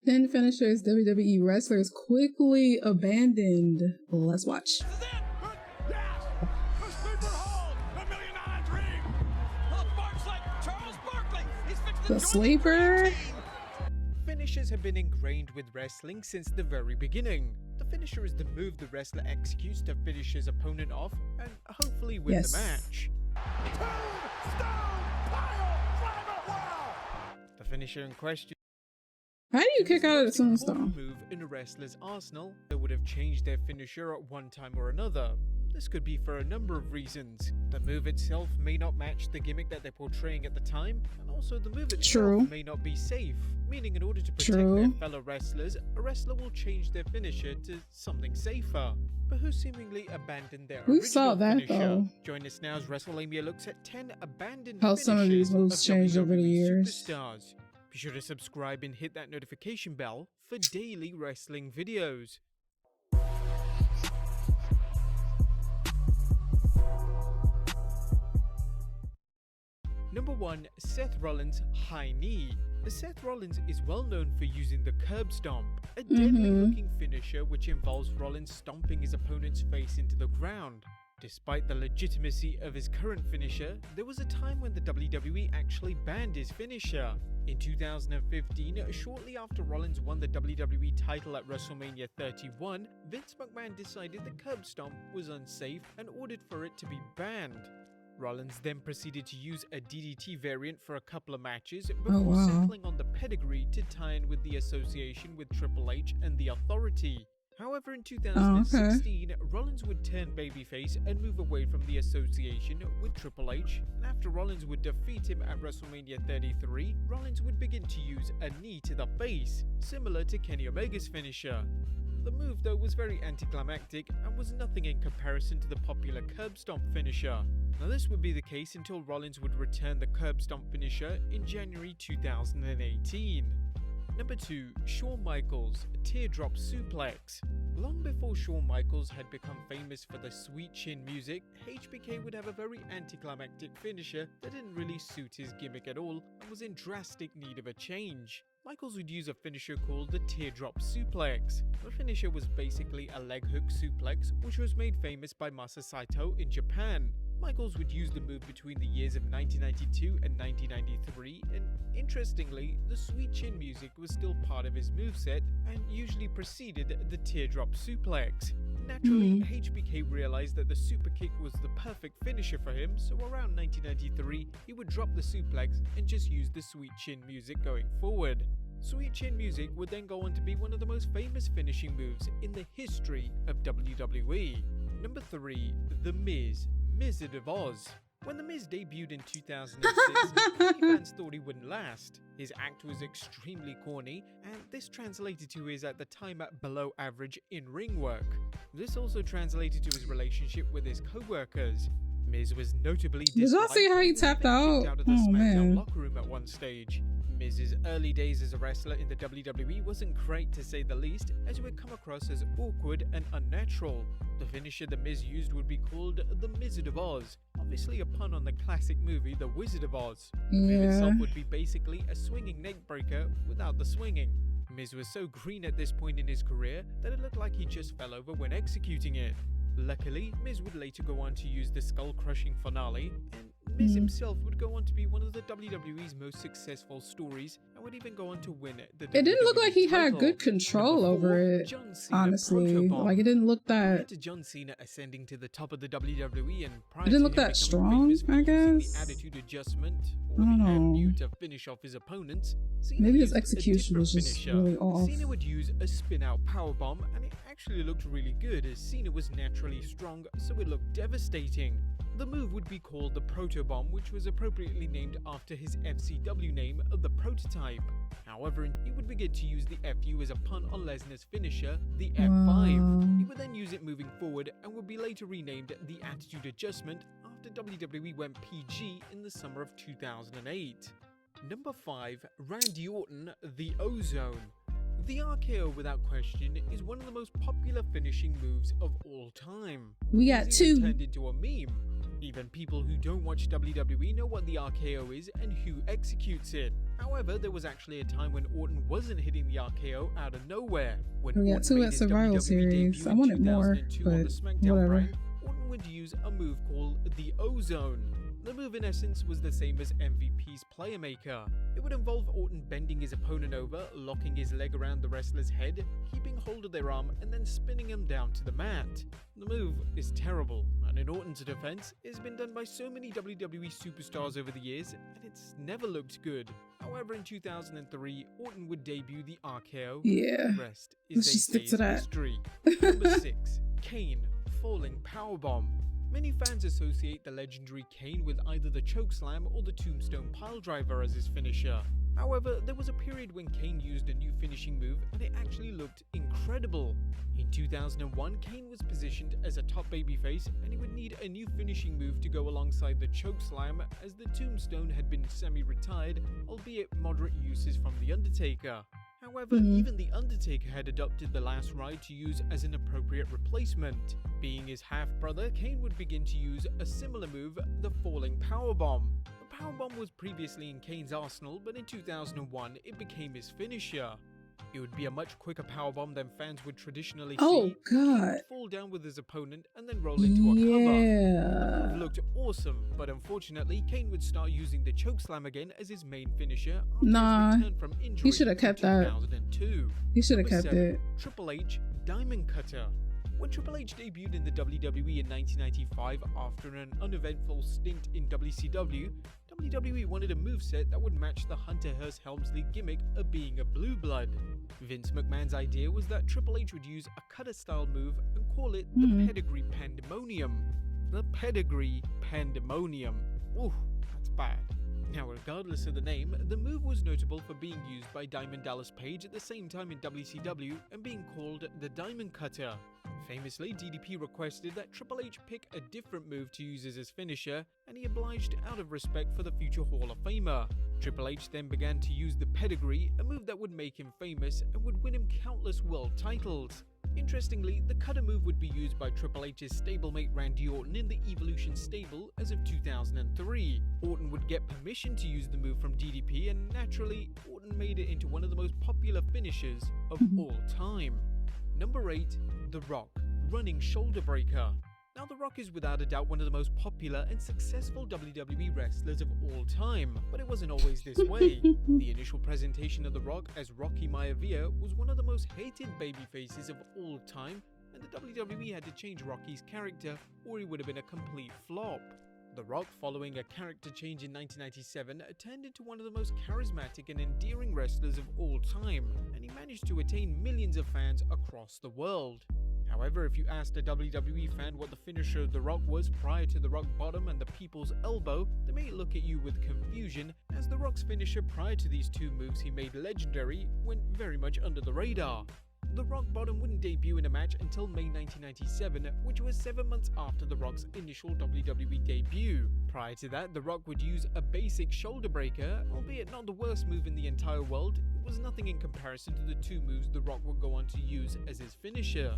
10 finishers WWE wrestlers quickly abandoned. Let's watch. The sleeper. Finishers have been ingrained with wrestling since the very beginning. The finisher is the move the wrestler executes to finish his opponent off and hopefully win the match. The finisher in question. How do you kick out of the tombstone? Move in a wrestler's arsenal that would have changed their finisher at one time or another. This could be for a number of reasons. The move itself may not match the gimmick that they're portraying at the time, and also the move itself may not be safe, meaning in order to protect their fellow wrestlers, a wrestler will change their finisher to something safer. But who seemingly abandoned their original finisher? Though. Join us now as WrestleMania looks at 10 abandoned How some of these moves changed over the years. Superstars. Be sure to subscribe and hit that notification bell for daily wrestling videos. Number 1. Seth Rollins' high knee. Seth Rollins is well known for using the curb stomp, a deadly looking finisher which involves Rollins stomping his opponent's face into the ground. Despite the legitimacy of his current finisher, there was a time when the WWE actually banned his finisher. In 2015, shortly after Rollins won the WWE title at WrestleMania 31, Vince McMahon decided the curb stomp was unsafe and ordered for it to be banned. Rollins then proceeded to use a DDT variant for a couple of matches before settling on the pedigree to tie in with the association with Triple H and the Authority. However, in 2016, Rollins would turn babyface and move away from the association with Triple H, and after Rollins would defeat him at WrestleMania 33, Rollins would begin to use a knee to the face, similar to Kenny Omega's finisher. The move though was very anticlimactic and was nothing in comparison to the popular curb stomp finisher. Now this would be the case until Rollins would return the curb stomp finisher in January 2018. Number 2. Shawn Michaels' teardrop suplex. Long before Shawn Michaels had become famous for the sweet chin music, HBK would have a very anticlimactic finisher that didn't really suit his gimmick at all and was in drastic need of a change. Michaels would use a finisher called the teardrop suplex. The finisher was basically a leg hook suplex which was made famous by Masa Saito in Japan. Michaels would use the move between the years of 1992 and 1993, and interestingly, the sweet chin music was still part of his moveset and usually preceded the teardrop suplex. Naturally, HBK realized that the super kick was the perfect finisher for him, so around 1993, he would drop the suplex and just use the sweet chin music going forward. Sweet chin music would then go on to be one of the most famous finishing moves in the history of WWE. Number 3. The Miz. Wizard of Oz. When The Miz debuted in 2006, many fans thought he wouldn't last. His act was extremely corny, and this translated to his, at the time, below average in-ring work. This also translated to his relationship with his co-workers. Miz was notably disliked. Did y'all see how he tapped out? Out of the SmackDown locker room at one stage. Miz's early days as a wrestler in the WWE wasn't great to say the least, as he would come across as awkward and unnatural. The finisher the Miz used would be called the Wizard of Oz, obviously a pun on the classic movie The Wizard of Oz. The move itself would be basically a swinging neckbreaker without the swinging. Miz was so green at this point in his career that it looked like he just fell over when executing it. Luckily, Miz would later go on to use the skull-crushing finale, and Miz himself would go on to be one of the WWE's most successful stories and would even go on to win it. It didn't look like he had good control over it, honestly. Like, it didn't look that... To John Cena ascending to the top of the WWE and it didn't look that strong, I guess. The attitude adjustment, or the attribute to finish off his opponents. Maybe his execution was just really off. Cena would use a spin-out powerbomb, and it actually looked really good as Cena was naturally strong, so it looked devastating. The move would be called the Protobomb, which was appropriately named after his FCW name of the Prototype. However, he would begin to use the FU as a pun on Lesnar's finisher, the F5. He would then use it moving forward and would be later renamed the Attitude Adjustment after WWE went PG in the summer of 2008. Number 5. Randy Orton, the Ozone. The RKO, without question, is one of the most popular finishing moves of all time. We got two. Turned into a meme. Even people who don't watch WWE know what the RKO is and who executes it. However, there was actually a time when Orton wasn't hitting the RKO out of nowhere. When We got Orton two made at his Survival WWE Series. debut I in wanted more, 2002 on the but SmackDown whatever. brand, Orton would use a move called the O-Zone. The move in essence was the same as MVP's Player Maker. It would involve Orton bending his opponent over, locking his leg around the wrestler's head, keeping hold of their arm, and then spinning him down to the mat. The move is terrible, and in Orton's defense, it's been done by so many WWE superstars over the years, and it's never looked good. However, in 2003, Orton would debut the RKO. Yeah. The rest is, Let's they just stick say, to that. history. Number 6. Kane, falling powerbomb. Many fans associate the legendary Kane with either the chokeslam or the tombstone piledriver as his finisher. However, there was a period when Kane used a new finishing move and it actually looked incredible. In 2001, Kane was positioned as a top babyface and he would need a new finishing move to go alongside the chokeslam, as the tombstone had been semi-retired, albeit moderate uses from The Undertaker. However, even The Undertaker had adopted the last ride to use as an appropriate replacement. Being his half-brother, Kane would begin to use a similar move, the falling powerbomb. The powerbomb was previously in Kane's arsenal, but in 2001 it became his finisher. It would be a much quicker powerbomb than fans would traditionally Oh, see. God. Kane would fall down with his opponent and then roll into a cover. The move looked awesome, but unfortunately, Kane would start using the chokeslam again as his main finisher after Nah, his return from injury. he should have kept in that. 2002. He should have Number kept 7, it. Triple H Diamond Cutter. When Triple H debuted in the WWE in 1995 after an uneventful stint in WCW, WWE wanted a moveset that would match the Hunter Hearst Helmsley gimmick of being a blue blood. Vince McMahon's idea was that Triple H would use a cutter-style move and call it the Pedigree Pandemonium. The Pedigree Pandemonium. Ooh, that's bad. Now, regardless of the name, the move was notable for being used by Diamond Dallas Page at the same time in WCW and being called the Diamond Cutter. Famously, DDP requested that Triple H pick a different move to use as his finisher, and he obliged out of respect for the future Hall of Famer. Triple H then began to use the Pedigree, a move that would make him famous and would win him countless world titles. Interestingly, the cutter move would be used by Triple H's stablemate Randy Orton in the Evolution stable as of 2003. Orton would get permission to use the move from DDP, and naturally, Orton made it into one of the most popular finishers of all time. Number 8. The Rock, running shoulder breaker. Now, The Rock is without a doubt one of the most popular and successful WWE wrestlers of all time, but it wasn't always this way. The initial presentation of The Rock as Rocky Maivia was one of the most hated babyfaces of all time, and the WWE had to change Rocky's character or he would have been a complete flop. The Rock, following a character change in 1997, turned into one of the most charismatic and endearing wrestlers of all time, and he managed to attain millions of fans across the world. However, if you asked a WWE fan what the finisher of The Rock was prior to the Rock Bottom and the People's Elbow, they may look at you with confusion, as The Rock's finisher prior to these two moves he made legendary went very much under the radar. The Rock Bottom wouldn't debut in a match until May 1997, which was 7 months after The Rock's initial WWE debut. Prior to that, The Rock would use a basic shoulder breaker, albeit not the worst move in the entire world. It was nothing in comparison to the two moves The Rock would go on to use as his finisher.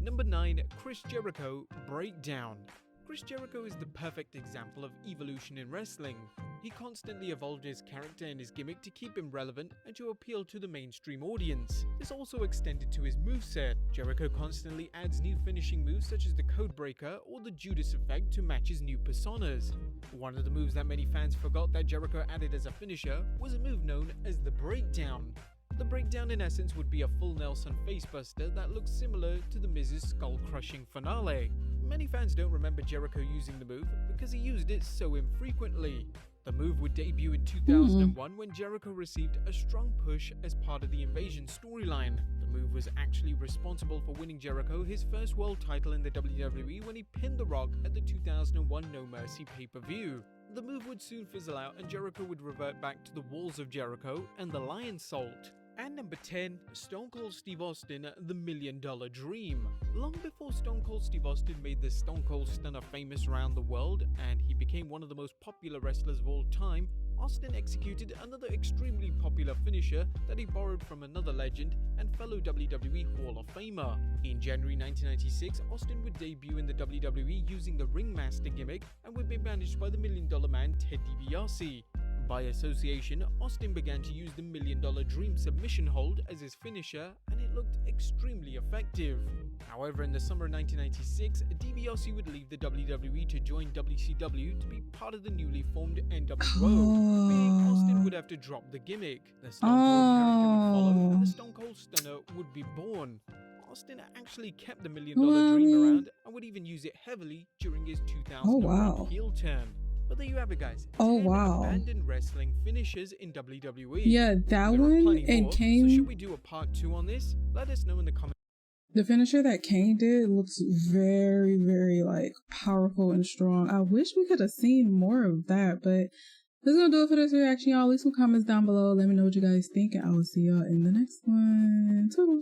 Number 9. Chris Jericho, Breakdown. Chris Jericho is the perfect example of evolution in wrestling. He constantly evolved his character and his gimmick to keep him relevant and to appeal to the mainstream audience. This also extended to his moveset. Jericho constantly adds new finishing moves such as the Codebreaker or the Judas effect to match his new personas. One of the moves that many fans forgot that Jericho added as a finisher was a move known as the Breakdown. The Breakdown in essence would be a full Nelson facebuster that looks similar to the Miz's skull-crushing finale. Many fans don't remember Jericho using the move because he used it so infrequently. The move would debut in 2001 when Jericho received a strong push as part of the Invasion storyline. The move was actually responsible for winning Jericho his first world title in the WWE when he pinned The Rock at the 2001 No Mercy pay-per-view. The move would soon fizzle out and Jericho would revert back to the Walls of Jericho and the Lion Salt. And number 10, Stone Cold Steve Austin, the $1 Million Dream. Long before Stone Cold Steve Austin made the Stone Cold Stunner famous around the world, and he became one of the most popular wrestlers of all time, Austin executed another extremely popular finisher that he borrowed from another legend and fellow WWE Hall of Famer. In January 1996, Austin would debut in the WWE using the Ringmaster gimmick and would be managed by the $1 Million Man Ted DiBiase. By association, Austin began to use the $1 Million Dream submission hold as his finisher, and it looked extremely effective. However, in the summer of 1996, DiBiase would leave the WWE to join WCW to be part of the newly formed NWO, meaning Austin would have to drop the gimmick. The Stone Cold character would follow, and the Stone Cold Stunner would be born. Austin actually kept the $1 Million Dream around and would even use it heavily during his 2001 heel turn. But there you have it, guys. 10 abandoned wrestling finishers in WWE. Yeah, that one and Kane. So should we do a part 2 on this? Let us know in the comments. The finisher that Kane did looks very, very like powerful and strong. I wish we could have seen more of that, but that's gonna do it for this reaction, y'all. Leave some comments down below. Let me know what you guys think, and I will see y'all in the next one. Toodles.